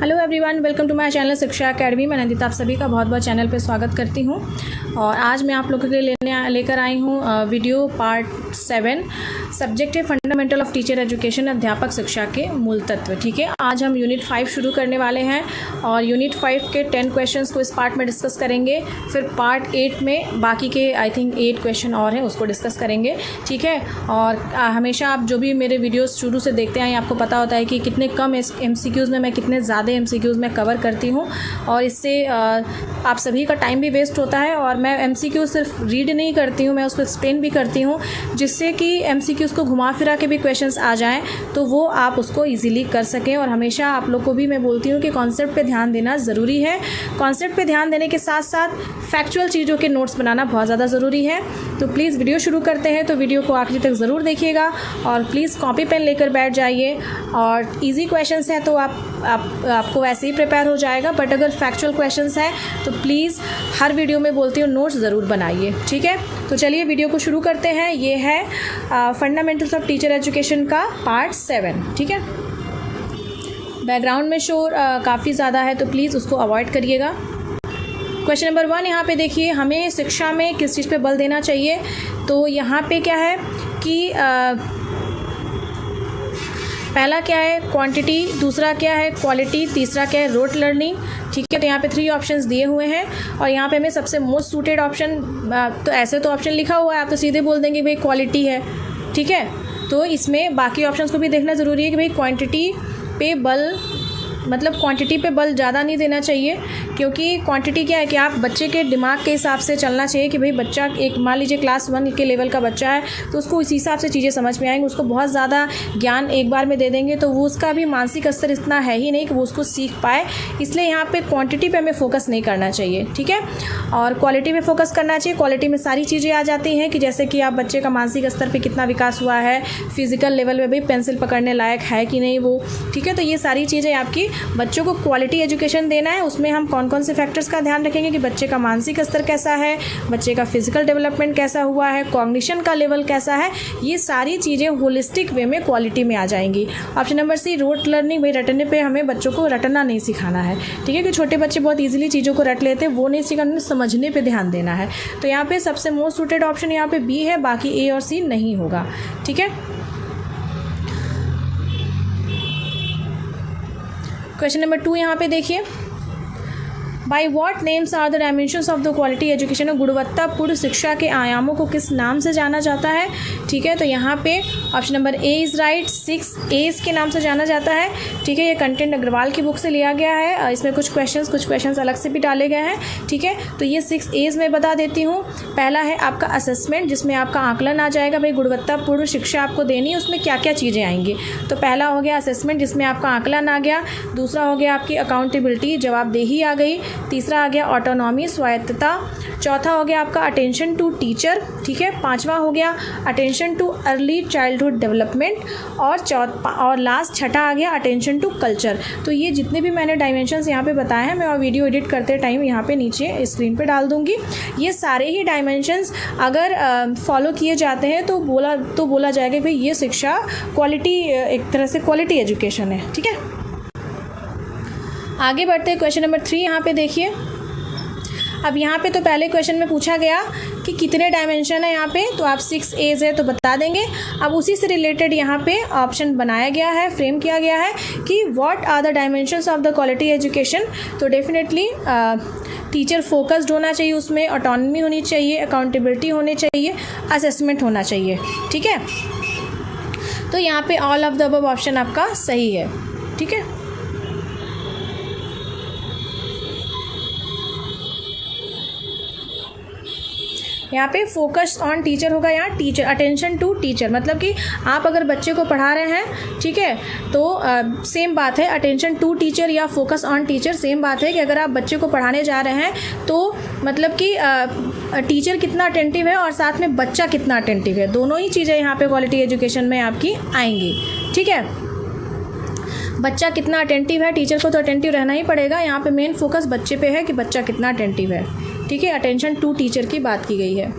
Hello everyone, welcome to my channel Shiksha academy. मैं नंदिता आप सभी का बहुत बहुत चैनल पे स्वागत करती हूँ। और आज मैं आप लोगों के लिए लेकर आई हूँ वीडियो पार्ट 7, सब्जेक्ट है फंडामेंटल ऑफ टीचर एजुकेशन, अध्यापक शिक्षा के मूल तत्व। ठीक है, आज हम यूनिट 5 शुरू करने वाले हैं और यूनिट 5 के 10 क्वेश्चंस को इस पार्ट में डिस्कस करेंगे। फिर पार्ट 8 में बाकी के आई थिंक 8 क्वेश्चन और हैं, उसको डिस्कस करेंगे। ठीक है, और हमेशा आप जो भी मेरे वीडियोस शुरू से देखते हैं आपको पता होता है कि कितने कम MCQs में मैं कितने ज़्यादा MCQs में कवर करती हूँ, और इससे आप सभी का टाइम भी वेस्ट होता है। और मैं MCQ सिर्फ रीड नहीं करती हूँ, मैं उसको एक्सप्लेन भी करती हूँ, जिससे कि MCQs को घुमा फिरा के भी क्वेश्चंस आ जाएं तो वो आप उसको इजीली कर सकें। और हमेशा आप लोग को भी मैं बोलती हूँ कि कॉन्सेप्ट पे ध्यान देना ज़रूरी है। कॉन्सेप्ट पे ध्यान देने के साथ साथ फैक्चुअल चीज़ों के नोट्स बनाना बहुत ज़्यादा ज़रूरी है। तो प्लीज़ वीडियो शुरू करते हैं तो वीडियो को आखिरी तक ज़रूर देखिएगा और प्लीज़ कॉपी पेन लेकर बैठ जाइए। और ईजी क्वेश्चंस हैं तो आपको वैसे ही प्रिपेयर हो जाएगा, बट अगर फैक्चुअल क्वेश्चंस हैं तो प्लीज़ हर वीडियो में बोलती हूँ नोट्स ज़रूर बनाइए। ठीक है, तो चलिए वीडियो को शुरू करते हैं। ये है फंडामेंटल्स ऑफ टीचर एजुकेशन का पार्ट 7। ठीक है, बैकग्राउंड में शोर काफ़ी ज़्यादा है तो प्लीज़ उसको अवॉइड करिएगा। क्वेश्चन नंबर 1 यहाँ पे देखिए, हमें शिक्षा में किस चीज़ पे बल देना चाहिए। तो यहाँ पे क्या है कि पहला क्या है क्वांटिटी, दूसरा क्या है क्वालिटी, तीसरा क्या है रोट लर्निंग। ठीक है, तो यहाँ पे 3 ऑप्शंस दिए हुए हैं और यहाँ पे हमें सबसे मोस्ट सूटेड ऑप्शन, तो ऐसे तो ऑप्शन लिखा हुआ है, आप तो सीधे बोल देंगे भाई क्वालिटी है। ठीक है, तो इसमें बाकी ऑप्शंस को भी देखना ज़रूरी है कि भाई क्वांटिटी पे बल, मतलब क्वांटिटी पे बल ज़्यादा नहीं देना चाहिए, क्योंकि क्वांटिटी क्या है कि आप बच्चे के दिमाग के हिसाब से चलना चाहिए कि भाई बच्चा एक मान लीजिए क्लास 1 के लेवल का बच्चा है तो उसको इसी हिसाब से चीज़ें समझ में आएंगी। उसको बहुत ज़्यादा ज्ञान एक बार में दे देंगे तो वो उसका भी मानसिक स्तर इतना है ही नहीं कि वो उसको सीख पाए। इसलिए यहाँ पे क्वांटिटी पे हमें फोकस नहीं करना चाहिए। ठीक है, और क्वालिटी पे फोकस करना चाहिए। क्वालिटी में सारी चीज़ें आ जाती हैं कि जैसे कि आप बच्चे का मानसिक स्तर पर कितना विकास हुआ है, फिजिकल लेवल में भी पेंसिल पकड़ने लायक है कि नहीं वो। ठीक है, तो ये सारी चीज़ें आपकी बच्चों को क्वालिटी एजुकेशन देना है। उसमें हम कौन कौन से फैक्टर्स का ध्यान रखेंगे कि बच्चे का मानसिक स्तर कैसा है, बच्चे का फिजिकल डेवलपमेंट कैसा हुआ है, कॉग्निशन का लेवल कैसा है, ये सारी चीज़ें होलिस्टिक वे में क्वालिटी में आ जाएंगी। Option number C rote learning, भाई रटने पे हमें बच्चों को रटना नहीं सिखाना है। ठीक है, कि छोटे बच्चे बहुत ईजिली चीज़ों को रट लेते हैं, वो नहीं सिखाना, समझने पर ध्यान देना है। तो यहाँ पे सबसे मोस्ट सूटेड ऑप्शन यहाँ पे बी है, बाकी ए और सी नहीं होगा। ठीक है, क्वेश्चन नंबर 2 यहाँ पे देखिए, by what names are the dimensions of the quality education. गुणवत्तापूर्ण शिक्षा के आयामों को किस नाम से जाना जाता है। ठीक है, तो यहाँ पे option number A is right, 6 A's के नाम से जाना जाता है। ठीक है, ये कंटेंट अग्रवाल की बुक से लिया गया है, इसमें कुछ क्वेश्चंस अलग से भी डाले गए हैं। ठीक है, तो ये 6 A's मैं बता देती हूँ। पहला है आपका असेसमेंट, जिसमें आपका आकलन आ जाएगा, भाई गुणवत्तापूर्ण शिक्षा आपको देनी है, उसमें क्या क्या चीज़ें आएंगी। तो पहला हो गया असेसमेंट, जिसमें आपका आकलन आ गया। दूसरा हो गया आपकी अकाउंटेबिलिटी, जवाबदेही आ गई। तीसरा आ गया ऑटोनॉमी, स्वायत्तता। चौथा हो गया आपका अटेंशन टू टीचर। ठीक है, 5वां हो गया attention too early childhood development. और लास्ट 6ठा आ गया अटेंशन टू कल्चर। तो ये जितने भी मैंने डायमेंशंस यहाँ पे बताए हैं, मैं और वीडियो एडिट करते टाइम यहाँ पे नीचे स्क्रीन पे डाल दूँगी। ये सारे ही डायमेंशंस अगर फॉलो किए जाते हैं तो बोला जाएगा भाई ये शिक्षा क्वालिटी, एक तरह से क्वालिटी एजुकेशन है। ठीक है, आगे बढ़ते हैं। क्वेश्चन नंबर 3 यहाँ पे देखिए। अब यहाँ पे तो पहले क्वेश्चन में पूछा गया कि कितने डायमेंशन है यहाँ पे, तो आप 6 A's है तो बता देंगे। अब उसी से रिलेटेड यहाँ पे ऑप्शन बनाया गया है, फ्रेम किया गया है कि what are the dimensions of the quality education. तो डेफिनेटली टीचर फोकस्ड होना चाहिए, उसमें ऑटोनॉमी होनी चाहिए, अकाउंटेबिलिटी होनी चाहिए, असेसमेंट होना चाहिए। ठीक है, तो यहाँ पे all of the above option आपका सही है। ठीक है, यहाँ पे फोकस ऑन टीचर होगा, यहाँ टीचर, अटेंशन टू टीचर, मतलब कि आप अगर बच्चे को पढ़ा रहे हैं, ठीक है, तो सेम बात है अटेंशन टू टीचर या फोकस ऑन टीचर, सेम बात है कि अगर आप बच्चे को पढ़ाने जा रहे हैं तो मतलब कि टीचर कितना अटेंटिव है और साथ में बच्चा कितना अटेंटिव है, दोनों ही चीज़ें यहाँ पे क्वालिटी एजुकेशन में आपकी आएंगी। ठीक है, बच्चा कितना अटेंटिव है, टीचर को तो अटेंटिव रहना ही पड़ेगा। यहाँ पे मेन फोकस बच्चे पे है कि बच्चा कितना अटेंटिव है। ठीक है, अटेंशन टू टीचर की बात की गई है।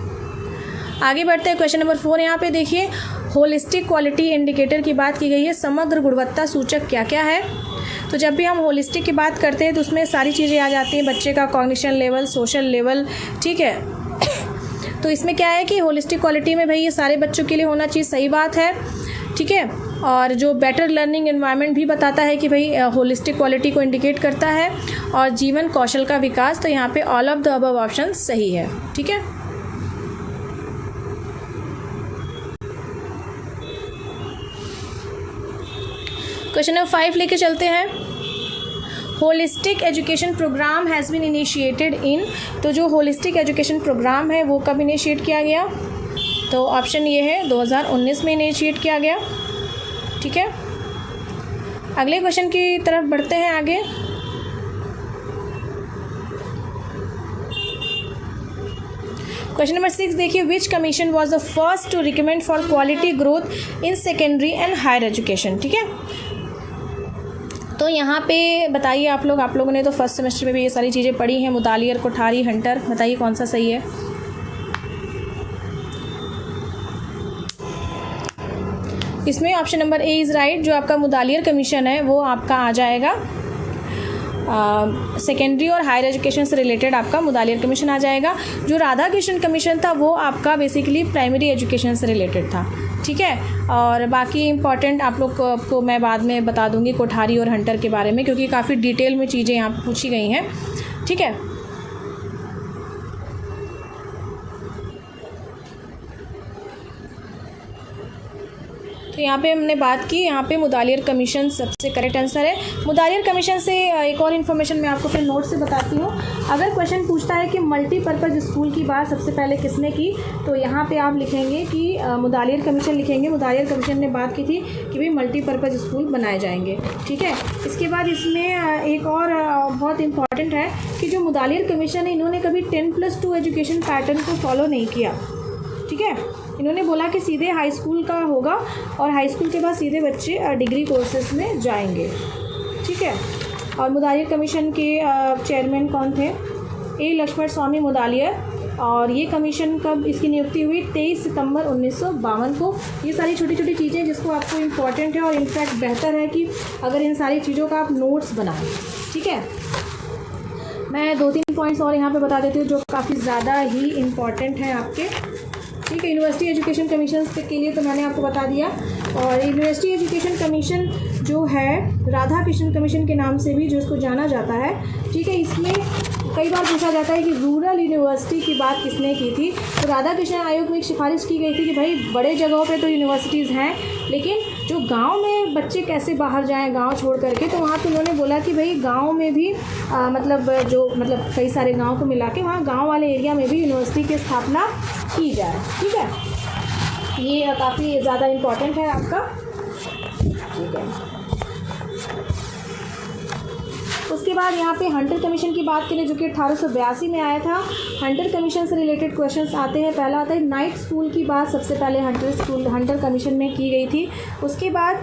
आगे बढ़ते हैं, क्वेश्चन नंबर 4 यहाँ पे देखिए, होलिस्टिक क्वालिटी इंडिकेटर की बात की गई है। समग्र गुणवत्ता सूचक क्या क्या है। तो जब भी हम होलिस्टिक की बात करते हैं तो उसमें सारी चीज़ें आ जाती हैं, बच्चे का कॉग्निशन लेवल, सोशल लेवल, ठीक है। तो इसमें क्या है कि होलिस्टिक क्वालिटी में भाई ये सारे बच्चों के लिए होना चाहिए, सही बात है, ठीक है। और जो बेटर लर्निंग एनवायरनमेंट भी बताता है कि भाई होलिस्टिक क्वालिटी को इंडिकेट करता है, और जीवन कौशल का विकास, तो यहाँ पे all of the above option सही है, ठीक है। क्वेश्चन नंबर 5 लेके चलते हैं। Holistic education program has been initiated in, तो जो होलिस्टिक एजुकेशन प्रोग्राम है वो कब इनिशिएट किया गया, तो ऑप्शन ये है 2019 में इनिशिएट किया गया, ठीक है। अगले क्वेश्चन की तरफ बढ़ते हैं आगे। क्वेश्चन नंबर 6 देखिए, which commission was the first to recommend for quality growth in secondary and higher education, ठीक है। तो यहाँ पे बताइए आप लोगों ने तो फर्स्ट सेमेस्टर में भी ये सारी चीज़ें पढ़ी हैं, मुदालियर, कोठारी, हंटर, बताइए कौन सा सही है। इसमें option number A is right, जो आपका मुदालियर कमीशन है वो आपका आ जाएगा, सेकेंडरी और हायर एजुकेशन से रिलेटेड आपका मुदालियर कमीशन आ जाएगा। जो राधा कृष्ण कमीशन था वो आपका बेसिकली प्राइमरी एजुकेशन से रिलेटेड था, ठीक है। और बाकी इंपॉर्टेंट आप लोग को मैं बाद में बता दूंगी कोठारी और हंटर के बारे में, क्योंकि काफ़ी डिटेल में चीज़ें यहाँ पर पूछी गई हैं, ठीक है। तो यहाँ पे हमने बात की, यहाँ पे मुदालियर कमीशन सबसे करेक्ट आंसर है। मुदालियर कमीशन से एक और इन्फॉर्मेशन मैं आपको फिर नोट से बताती हूँ। अगर क्वेश्चन पूछता है कि मल्टीपर्पज़ स्कूल की बात सबसे पहले किसने की, तो यहाँ पे आप लिखेंगे कि मुदालियर कमीशन लिखेंगे। मुदालियर कमीशन ने बात की थी कि भाई मल्टीपर्पज़ स्कूल बनाए जाएंगे, ठीक है। इसके बाद इसमें एक और बहुत इंपॉर्टेंट है कि जो मुदालियर कमीशन है, इन्होंने कभी 10+2 एजुकेशन पैटर्न को फॉलो नहीं किया, ठीक है। इन्होंने बोला कि सीधे हाई स्कूल का होगा और हाई स्कूल के बाद सीधे बच्चे डिग्री कोर्सेज में जाएंगे, ठीक है। और मुदालियर कमीशन के चेयरमैन कौन थे, ए लक्ष्मण स्वामी मुदालियर, और ये कमीशन कब इसकी नियुक्ति हुई, 23 सितंबर 1952 को। ये सारी छोटी छोटी चीज़ें जिसको आपको इम्पॉर्टेंट है, और इनफैक्ट बेहतर है कि अगर इन सारी चीज़ों का आप नोट्स बनाएं, ठीक है। मैं 2-3 पॉइंट्स और यहाँ पे बता देती हूँ जो काफ़ी ज़्यादा ही इम्पॉर्टेंट हैं आपके, ठीक है। यूनिवर्सिटी एजुकेशन कमीशन के लिए तो मैंने आपको बता दिया, और यूनिवर्सिटी एजुकेशन कमीशन जो है राधा कृष्ण कमीशन के नाम से भी जो इसको जाना जाता है, ठीक है। इसमें कई बार पूछा जाता है कि रूरल यूनिवर्सिटी की बात किसने की थी, तो राधा कृष्ण आयोग में एक सिफारिश की गई थी कि भाई बड़े जगहों पे तो यूनिवर्सिटीज़ हैं, लेकिन जो गांव में बच्चे कैसे बाहर जाएं गांव छोड़ करके, तो वहाँ पे उन्होंने बोला कि भाई गांव में भी मतलब कई सारे गांव को मिला के वहाँ गांव वाले एरिया में भी यूनिवर्सिटी की स्थापना की जाए, ठीक है। ये काफ़ी ज़्यादा इम्पोर्टेंट है आपका, ठीक है। उसके बाद यहाँ पे हंटर कमीशन की बात करें जो कि 1882 में आया था। हंटर कमीशन से रिलेटेड क्वेश्चंस आते हैं। पहला आता है नाइट स्कूल की बात सबसे पहले हंटर कमीशन में की गई थी। उसके बाद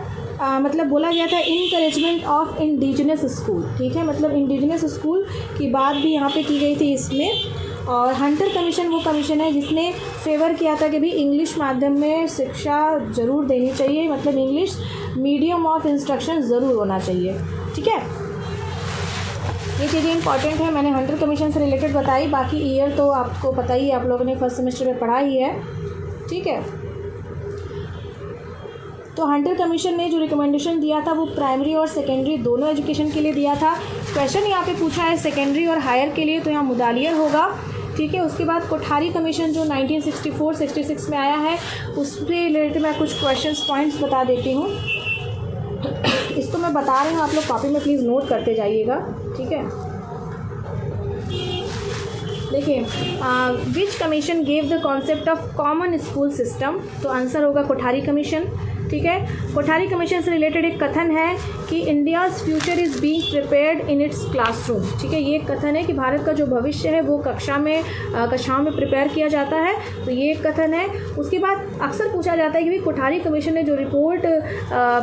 मतलब बोला गया था इनकरेजमेंट ऑफ इंडिजिनस स्कूल, ठीक है, मतलब इंडिजिनस स्कूल की बात भी यहाँ पे की गई थी इसमें। और हंटर कमीशन वो कमीशन है जिसने फेवर किया था कि भी इंग्लिश माध्यम में शिक्षा ज़रूर देनी चाहिए, मतलब इंग्लिश मीडियम ऑफ इंस्ट्रक्शन ज़रूर होना चाहिए, ठीक है। ये चीज़ें इंपॉर्टेंट है, मैंने हंटर कमीशन से रिलेटेड बताई। बाकी ईयर तो आपको पता ही है, आप लोगों ने फर्स्ट सेमेस्टर में पढ़ा ही है, ठीक है। तो हंटर कमीशन ने जो रिकमेंडेशन दिया था वो प्राइमरी और सेकेंडरी दोनों एजुकेशन के लिए दिया था। क्वेश्चन यहाँ पे पूछा है सेकेंडरी और हायर के लिए, तो यहाँ मुदालियर होगा, ठीक है। उसके बाद कोठारी कमीशन जो 1964-66 में आया है, उससे रिलेटेड मैं कुछ क्वेश्चंस पॉइंट्स बता देती हूँ। इसको मैं बता रही हूँ, आप लोग कॉपी में प्लीज़ नोट करते जाइएगा, ठीक है। देखिए, which commission gave the concept of common school system, तो आंसर होगा कोठारी कमीशन, ठीक है। कोठारी कमीशन से रिलेटेड एक कथन है कि India's future is being prepared in its classroom, ठीक है। ये एक कथन है कि भारत का जो भविष्य है वो कक्षाओं में प्रिपेयर किया जाता है, तो ये एक कथन है। उसके बाद अक्सर पूछा जाता है कि भाई कोठारी कमीशन ने जो रिपोर्ट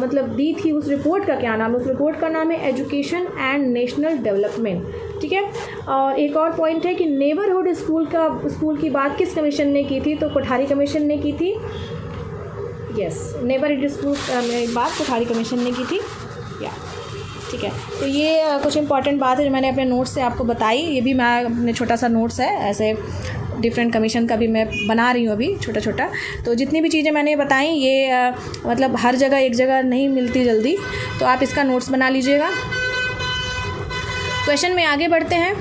मतलब दी थी, उस रिपोर्ट का क्या नाम है, उस रिपोर्ट का नाम है एजुकेशन एंड नेशनल डेवलपमेंट, ठीक है। और एक और पॉइंट है कि नेबरहुड स्कूल की बात किस कमीशन ने की थी, तो कोठारी कमीशन ने की थी, यस, नेबरहुड स्कूल में बात कोठारी कमीशन ने की थी, या ठीक। ठीक है। तो ये कुछ इंपॉर्टेंट बात है जो मैंने अपने नोट्स से आपको बताई। ये भी मैं अपने छोटा सा नोट्स है, ऐसे डिफरेंट कमीशन का भी मैं बना रही हूँ अभी छोटा छोटा। तो जितनी भी चीज़ें मैंने बताई ये मतलब हर जगह एक जगह नहीं मिलती जल्दी, तो आप इसका नोट्स बना लीजिएगा। क्वेश्चन में आगे बढ़ते हैं।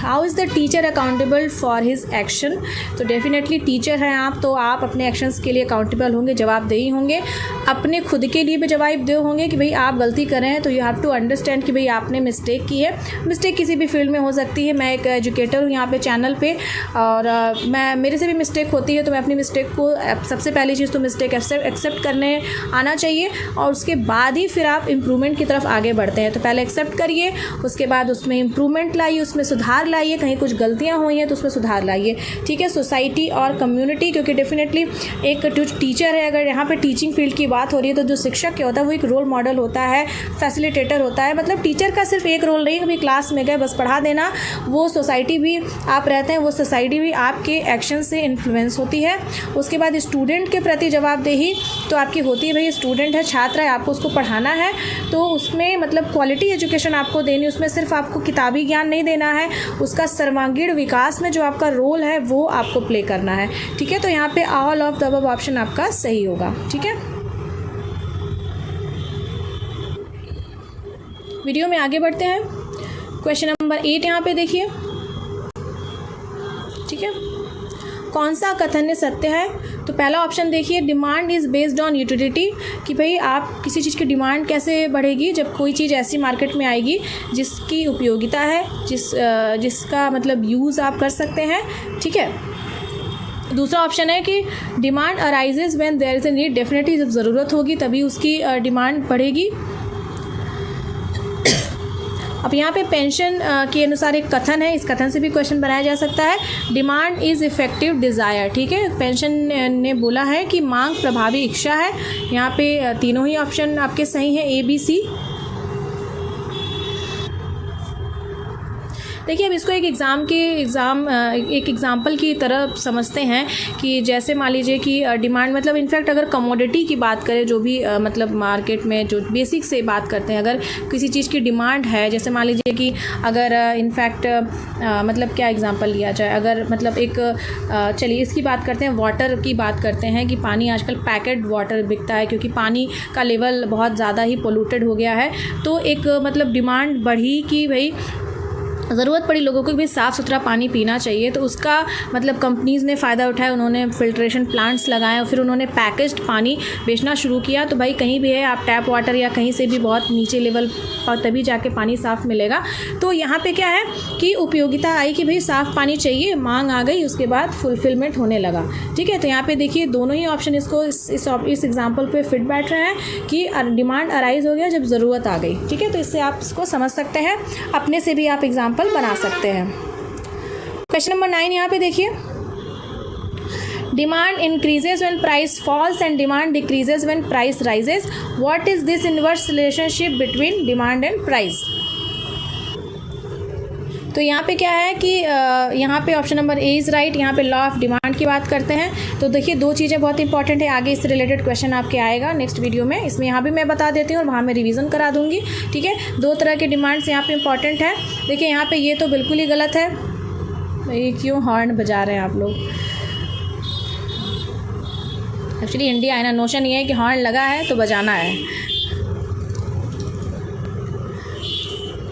How is the teacher accountable for his action. तो डेफिनेटली टीचर हैं आप, तो आप अपने एक्शंस के लिए अकाउंटेबल होंगे, जवाबदेही होंगे। अपने खुद के लिए भी जवाबदेह होंगे कि भाई आप गलती कर रहे हैं, तो यू हैव टू अंडरस्टैंड कि भाई आपने मिस्टेक की है। मिस्टेक किसी भी फील्ड में हो सकती है। मैं एक एजुकेटर हूँ यहाँ पे चैनल पे, और मेरे से भी मिस्टेक होती है, तो मैं अपनी मिस्टेक को सबसे पहली चीज़ तो मिस्टेक एक्सेप्ट करने आना चाहिए, और उसके बाद ही फिर आप इम्प्रूवमेंट की तरफ आगे बढ़ते हैं। तो पहले एक्सेप्ट करिए, उसके बाद उसमें इम्प्रूवमेंट लाइए, उसमें सुधार लाइए, कहीं कुछ गलतियां हुई हैं तो उसमें सुधार लाइए। ठीक है, सोसाइटी और कम्युनिटी, क्योंकि डेफिनेटली एक जो टीचर है, अगर यहाँ पे टीचिंग फील्ड की बात हो रही है, तो जो शिक्षक क्या होता है वो एक रोल मॉडल होता है, फैसिलिटेटर होता है। मतलब टीचर का सिर्फ एक रोल नहीं है कभी क्लास में गए बस पढ़ा देना। वो सोसाइटी भी आप रहते हैं, वो सोसाइटी भी आपके एक्शन से इन्फ्लुएंस होती है। उसके बाद स्टूडेंट के प्रति जवाबदेही तो आपकी होती है, भाई स्टूडेंट है, छात्र है, आपको उसको पढ़ाना है, तो उसमें मतलब क्वालिटी एजुकेशन आपको देनी, उसमें सिर्फ आपको किताबी ज्ञान नहीं देना है, उसका सर्वांगीण विकास में जो आपका रोल है वो आपको प्ले करना है। ठीक है, तो यहाँ पे all of the above option आपका सही होगा। ठीक है, वीडियो में आगे बढ़ते हैं। क्वेश्चन नंबर 8 यहाँ पे देखिए। ठीक है, कौन सा कथन सत्य है। तो पहला ऑप्शन देखिए, demand is based on utility, कि भाई आप किसी चीज़ की डिमांड कैसे बढ़ेगी जब कोई चीज़ ऐसी मार्केट में आएगी जिसकी उपयोगिता है, जिसका मतलब यूज़ आप कर सकते हैं। ठीक है, दूसरा ऑप्शन है कि demand arises when there is a need, definitely जब ज़रूरत होगी तभी उसकी डिमांड बढ़ेगी। अब यहाँ पे पेंशन के अनुसार एक कथन है, इस कथन से भी क्वेश्चन बनाया जा सकता है। Demand is effective desire. ठीक है, पेंशन ने बोला है कि मांग प्रभावी इच्छा है। यहाँ पे तीनों ही ऑप्शन आपके सही हैं, ए बी सी। देखिए, अब इसको एक एग्ज़ाम्पल की तरह समझते हैं कि जैसे मान लीजिए कि डिमांड मतलब इनफैक्ट अगर कमोडिटी की बात करें, जो भी मतलब मार्केट में जो बेसिक से बात करते हैं, अगर किसी चीज़ की डिमांड है, जैसे मान लीजिए कि अगर इनफैक्ट मतलब क्या एग्जांपल लिया जाए, अगर मतलब एक चलिए इसकी बात करते हैं, वाटर की बात करते हैं कि पानी आजकल पैकेट वाटर बिकता है क्योंकि पानी का लेवल बहुत ज़्यादा ही पोल्यूटेड हो गया है। तो एक मतलब डिमांड बढ़ी कि भाई ज़रूरत पड़ी लोगों को भी साफ़ सुथरा पानी पीना चाहिए, तो उसका मतलब कंपनीज़ ने फ़ायदा उठाया, उन्होंने फ़िल्ट्रेशन प्लांट्स लगाए और फिर उन्होंने पैकेज्ड पानी बेचना शुरू किया। तो भाई कहीं भी है आप टैप वाटर या कहीं से भी बहुत नीचे लेवल पर तभी जाके पानी साफ़ मिलेगा। तो यहाँ पे क्या है कि उपयोगिता आई कि भाई साफ़ पानी चाहिए, मांग आ गई, उसके बाद फुलफिलमेंट होने लगा। ठीक है, तो यहाँ पे देखिए दोनों ही ऑप्शन इसको इस एग्जाम्पल पे फिट बैठ रहे हैं कि डिमांड अराइज हो गया जब ज़रूरत आ गई। ठीक है, तो इससे आप इसको समझ सकते हैं, अपने से भी आप एग्जाम्पल बना सकते हैं। क्वेश्चन नंबर 9 यहाँ पे देखिए, demand increases when price falls and demand decreases when price rises. What is this inverse relationship between demand and price. तो यहाँ पे क्या है कि यहाँ पे option number A is right. यहाँ पे लॉ ऑफ डिमांड की बात करते हैं। तो देखिए दो चीज़ें बहुत इंपॉर्टेंट है, आगे इससे रिलेटेड क्वेश्चन आपके आएगा नेक्स्ट वीडियो में, इसमें यहाँ भी मैं बता देती हूँ और वहाँ मैं रिवीजन करा दूँगी। ठीक है, दो तरह के डिमांड्स यहाँ पे इंपॉर्टेंट है। देखिए यहाँ पे ये तो बिल्कुल ही गलत है, ये क्यों हॉर्न बजा रहे हैं आप लोग। एक्चुअली इंडिया है ना, नोशन ये है कि हॉर्न लगा है तो बजाना है।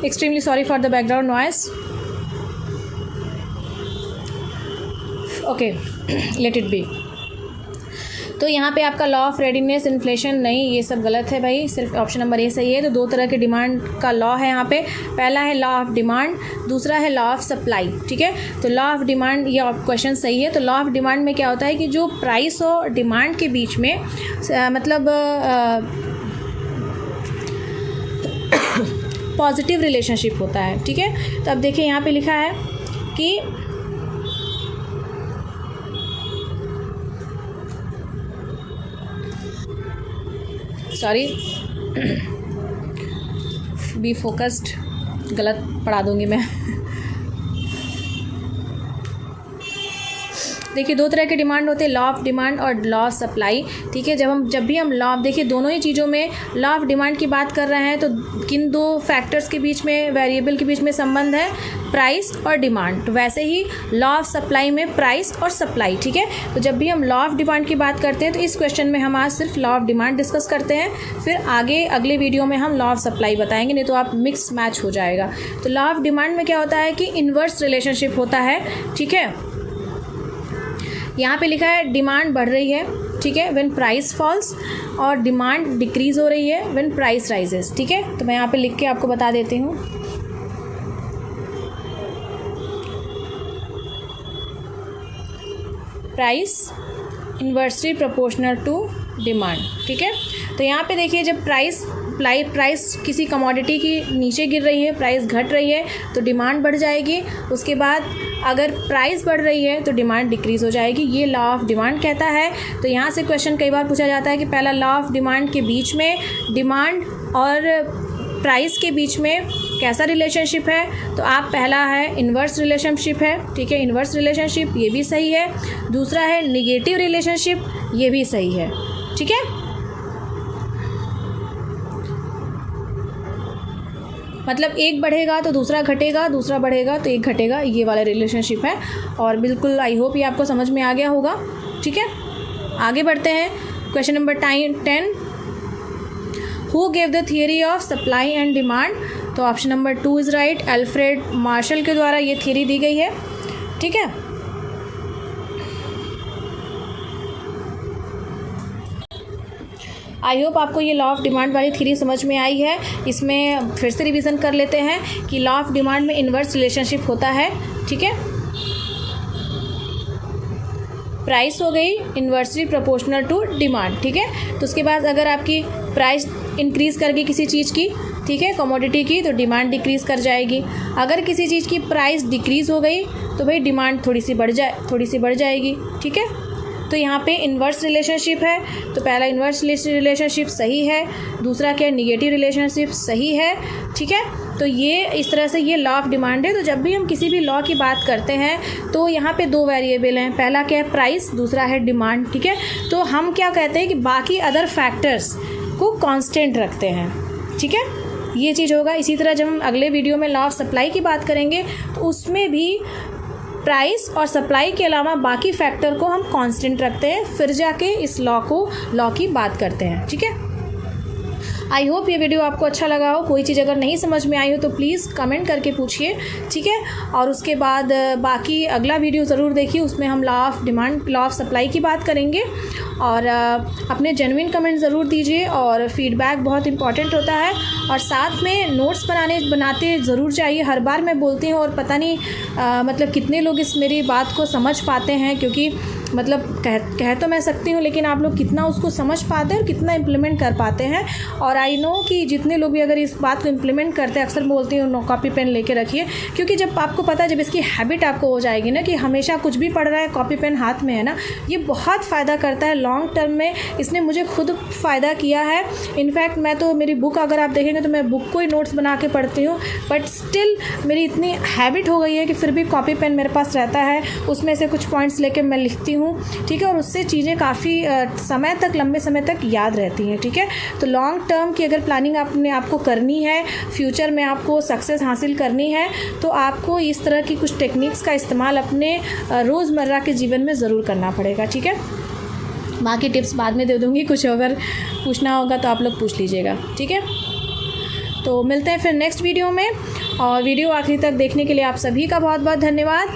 Extremely sorry for the background noise. Okay, let it be. तो यहाँ पे आपका लॉ ऑफ रेडीनेस, इन्फ्लेशन नहीं, ये सब गलत है भाई, सिर्फ ऑप्शन नंबर ए सही है। तो दो तरह के डिमांड का लॉ है यहाँ पे, पहला है लॉ ऑफ डिमांड, दूसरा है लॉ ऑफ सप्लाई। ठीक है, तो लॉ ऑफ डिमांड, ये क्वेश्चन सही है। तो लॉ ऑफ डिमांड में क्या होता है कि जो प्राइस और डिमांड के बीच में मतलब पॉजिटिव रिलेशनशिप होता है। ठीक है, तो अब देखिए यहाँ पे लिखा है कि सॉरी बी फोकस्ड, गलत पढ़ा दूंगी मैं। देखिए दो तरह के डिमांड होते हैं, लॉ ऑफ डिमांड और लॉ ऑफ सप्लाई। ठीक है, जब भी हम लॉ, देखिए दोनों ही चीज़ों में लॉ ऑफ डिमांड की बात कर रहे हैं तो किन दो फैक्टर्स के बीच में, वेरिएबल के बीच में संबंध है, प्राइस और डिमांड। तो वैसे ही लॉ ऑफ सप्लाई में प्राइस और सप्लाई। ठीक है, तो जब भी हम लॉ ऑफ डिमांड की बात करते हैं तो इस क्वेश्चन में हम आज सिर्फ लॉ ऑफ डिमांड डिस्कस करते हैं, फिर आगे अगले वीडियो में हम लॉ ऑफ सप्लाई बताएंगे, नहीं तो आप मिक्स मैच हो जाएगा। तो लॉ ऑफ डिमांड में क्या होता है कि इन्वर्स रिलेशनशिप होता है। ठीक है, यहाँ पे लिखा है डिमांड बढ़ रही है, ठीक है, व्हेन प्राइस फॉल्स, और डिमांड डिक्रीज हो रही है व्हेन प्राइस राइजेस। ठीक है, तो मैं यहाँ पे लिख के आपको बता देती हूँ। Price inversely proportional to demand. ठीक है, तो यहाँ पे देखिए जब प्राइस किसी कमोडिटी की नीचे गिर रही है, प्राइस घट रही है तो डिमांड बढ़ जाएगी। उसके बाद अगर प्राइस बढ़ रही है तो डिमांड डिक्रीज़ हो जाएगी। ये लॉ ऑफ डिमांड कहता है। तो यहाँ से क्वेश्चन कई बार पूछा जाता है कि पहला लॉ ऑफ डिमांड के बीच में डिमांड और प्राइस के बीच में कैसा रिलेशनशिप है, तो आप पहला है इन्वर्स रिलेशनशिप है। ठीक है, इन्वर्स रिलेशनशिप ये भी सही है। दूसरा है निगेटिव रिलेशनशिप, ये भी सही है। ठीक है, मतलब एक बढ़ेगा तो दूसरा घटेगा, दूसरा बढ़ेगा तो एक घटेगा, ये वाला रिलेशनशिप है। और बिल्कुल आई होप ये आपको समझ में आ गया होगा। ठीक है, आगे बढ़ते हैं। Question number 10, who gave the theory of supply and demand? तो option number 2 is right. Alfred Marshall के द्वारा ये थियरी दी गई है। ठीक है, आई होप आपको ये लॉ ऑफ डिमांड वाली थ्योरी समझ में आई है। इसमें फिर से रिवीजन कर लेते हैं कि लॉ ऑफ डिमांड में इन्वर्स रिलेशनशिप होता है। ठीक है, प्राइस हो गई इन्वर्सली प्रोपोर्शनल टू डिमांड। ठीक है, तो उसके बाद अगर आपकी प्राइस इंक्रीज़ कर गई किसी चीज़ की, ठीक है, कमोडिटी की, तो डिमांड डिक्रीज़ कर जाएगी। अगर किसी चीज़ की प्राइस डिक्रीज़ हो गई तो भाई डिमांड थोड़ी सी बढ़ जाएगी। ठीक है, तो यहाँ पे इन्वर्स रिलेशनशिप है, तो पहला इन्वर्स रिलेशनशिप सही है। दूसरा क्या है, निगेटिव रिलेशनशिप सही है। ठीक है, तो ये इस तरह से ये लॉ ऑफ डिमांड है। तो जब भी हम किसी भी लॉ की बात करते हैं तो यहाँ पे दो वेरिएबल हैं, पहला क्या है प्राइस, दूसरा है डिमांड। ठीक है, तो हम क्या कहते हैं कि बाकी अदर फैक्टर्स को कांस्टेंट रखते हैं। ठीक है, ये चीज़ होगा। इसी तरह जब हम अगले वीडियो में लॉ ऑफ सप्लाई की बात करेंगे तो उसमें भी प्राइस और सप्लाई के अलावा बाकी फैक्टर को हम कांस्टेंट रखते हैं, फिर जाके इस लॉ की बात करते हैं। ठीक है, आई होप ये वीडियो आपको अच्छा लगा हो। कोई चीज़ अगर नहीं समझ में आई हो तो प्लीज़ कमेंट करके पूछिए। ठीक है, और उसके बाद बाकी अगला वीडियो ज़रूर देखिए, उसमें हम law of demand, law of supply की बात करेंगे। और अपने जेन्युइन कमेंट ज़रूर दीजिए, और फीडबैक बहुत इंपॉर्टेंट होता है। और साथ में नोट्स बनाते ज़रूर चाहिए। हर बार मैं बोलती हूँ और पता नहीं मतलब कितने लोग इस मेरी बात को समझ पाते हैं, क्योंकि मतलब कह तो मैं सकती हूँ, लेकिन आप लोग कितना उसको समझ पाते हैं और कितना इम्प्लीमेंट कर पाते हैं। और आई नो कि जितने लोग भी अगर इस बात को इम्प्लीमेंट करते हैं, अक्सर बोलती हूँ कॉपी पेन लेके रखिए, क्योंकि जब आपको पता है, जब इसकी हैबिट आपको हो जाएगी ना कि हमेशा कुछ भी पढ़ रहा है कॉपी पेन हाथ में है ना, ये बहुत फ़ायदा करता है लॉन्ग टर्म में। इसने मुझे खुद फ़ायदा किया है। इनफैक्ट मैं तो मेरी बुक अगर आप देखेंगे तो मैं बुक को ही नोट्स बना के पढ़ती हूँ, बट स्टिल मेरी इतनी हैबिट हो गई है कि फिर भी कॉपी पेन मेरे पास रहता है, उसमें से कुछ पॉइंट्स लेके मैं लिखती हूँ। ठीक है, और उससे चीज़ें काफ़ी समय तक, लंबे समय तक याद रहती हैं। ठीक है, तो लॉन्ग टर्म की अगर प्लानिंग आपको करनी है, फ्यूचर में आपको सक्सेस हासिल करनी है, तो आपको इस तरह की कुछ टेक्निक्स का इस्तेमाल अपने रोज़मर्रा के जीवन में ज़रूर करना पड़ेगा। ठीक है, बाकी टिप्स बाद में दे दूँगी, कुछ अगर पूछना होगा तो आप लोग पूछ लीजिएगा। ठीक है, तो मिलते हैं फिर नेक्स्ट वीडियो में। और वीडियो आखिरी तक देखने के लिए आप सभी का बहुत बहुत धन्यवाद।